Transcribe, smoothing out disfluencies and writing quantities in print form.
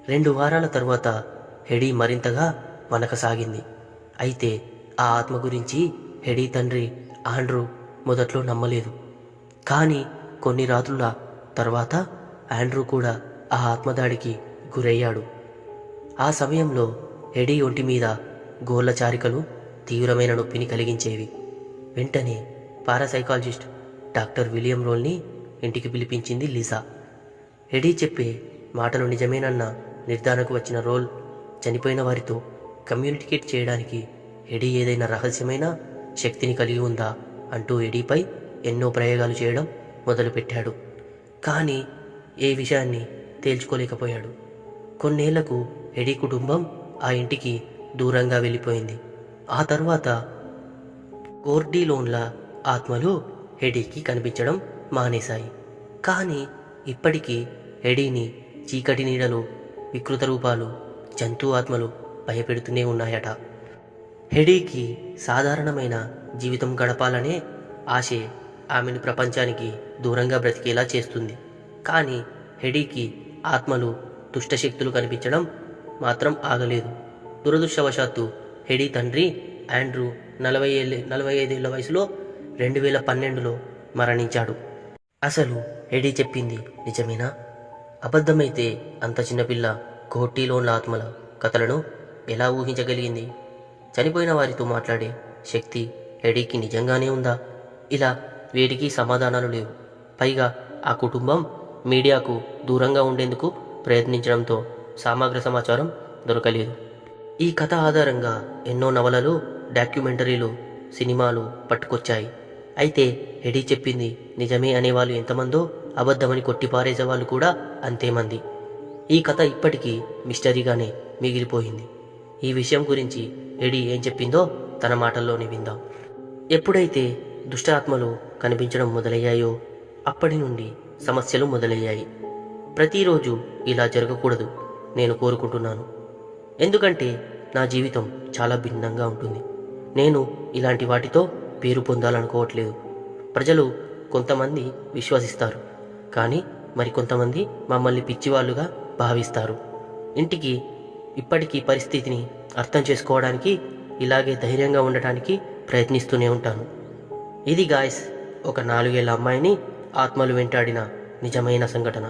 2 వారాల తరువాత హెడీ మరింతగా వనకసాగింది. అయితే ఆ ఆత్మ గురించి హెడీ తండ్రి ఆండ్రూ మొదట్లో నమ్మలేదు. కానీ కొన్ని రాత్రుల తర్వాత ఆండ్రూ కూడా ఆ ఆత్మదాడికి గురయ్యాడు. ఆ సమయంలో హెడీ ఒంటి మీద గోళ్ల చారికలు తీవ్రమైన నొప్పిని కలిగించేవి. వెంటనే పారాసైకాలజిస్ట్ డాక్టర్ విలియం రోల్ని ఇంటికి పిలిపించింది లిసా. హెడీ చెప్పే మాటలు నిజమేనన్న నిర్ధారణకు వచ్చిన రోల్ చనిపోయిన వారితో కమ్యూనికేట్ చేయడానికి హెడీ ఏదైనా రహస్యమైన శక్తిని కలిగి ఉందా అంటూ హెడీపై ఎన్నో ప్రయోగాలు చేయడం మొదలుపెట్టాడు. కానీ ఏ విషయాన్ని తేల్చుకోలేకపోయాడు. కొన్నేళ్లకు హెడీ కుటుంబం ఆ ఇంటికి దూరంగా వెళ్ళిపోయింది. ఆ తర్వాత కోర్డిలోన్ల ఆత్మలు హెడీకి కనిపించడం మానేశాయి. కానీ ఇప్పటికీ హెడీని చీకటి నీడలు, వికృత రూపాలు, జంతు ఆత్మలు భయపెడుతూనే ఉన్నాయట. హెడీకి సాధారణమైన జీవితం గడపాలనే ఆశే ఆమెను ప్రపంచానికి దూరంగా బ్రతికేలా చేస్తుంది. కానీ హెడీకి ఆత్మలు, దుష్టశక్తులు కనిపించడం మాత్రం ఆగలేదు. దురదృష్టవశాత్తు హెడీ తండ్రి ఆండ్రూ 45 ఏళ్ల వయసులో 2012లో మరణించాడు. అసలు హెడీ చెప్పింది నిజమేనా? అబద్ధమైతే అంత చిన్నపిల్ల కోర్టిలోన్ల ఆత్మల కథలను ఎలా ఊహించగలిగింది? చనిపోయిన వారితో మాట్లాడే శక్తి హెడీకి నిజంగానే ఉందా? ఇలా వేటికి సమాధానాలు లేవు. పైగా ఆ కుటుంబం మీడియాకు దూరంగా ఉండేందుకు ప్రయత్నించడంతో సమగ్ర సమాచారం దొరకలేదు. ఈ కథ ఆధారంగా ఎన్నో నవలలు, డాక్యుమెంటరీలు, సినిమాలు పట్టుకొచ్చాయి. అయితే హెడీ చెప్పింది నిజమే అనేవాళ్ళు ఎంతమందో, అబద్ధమని కొట్టిపారేసేవాళ్ళు కూడా అంతేమంది. ఈ కథ ఇప్పటికీ మిస్టరీగానే మిగిలిపోయింది. ఈ విషయం గురించి హెడీ ఏం చెప్పిందో తన మాటల్లోనే విందాం. ఎప్పుడైతే దుష్టాత్మలు కనిపించడం మొదలయ్యాయో అప్పటి నుండి సమస్యలు మొదలయ్యాయి. ప్రతిరోజు ఇలా జరగకూడదు నేను కోరుకుంటున్నాను. ఎందుకంటే నా జీవితం చాలా భిన్నంగా ఉంటుంది. నేను ఇలాంటి వాటితో పేరు పొందాలనుకోవట్లేదు. ప్రజలు కొంతమంది విశ్వసిస్తారు, కానీ మరికొంతమంది మమ్మల్ని పిచ్చివాళ్ళుగా భావిస్తారు. ఇంటికి ఇప్పటికీ పరిస్థితిని అర్థం చేసుకోవడానికి, ఇలాగే ధైర్యంగా ఉండటానికి ప్రయత్నిస్తూనే ఉంటాను. ఇది గాయస్, ఒక 4 ఏళ్ల అమ్మాయిని ఆత్మలు వెంటాడిన నిజమైన సంఘటన.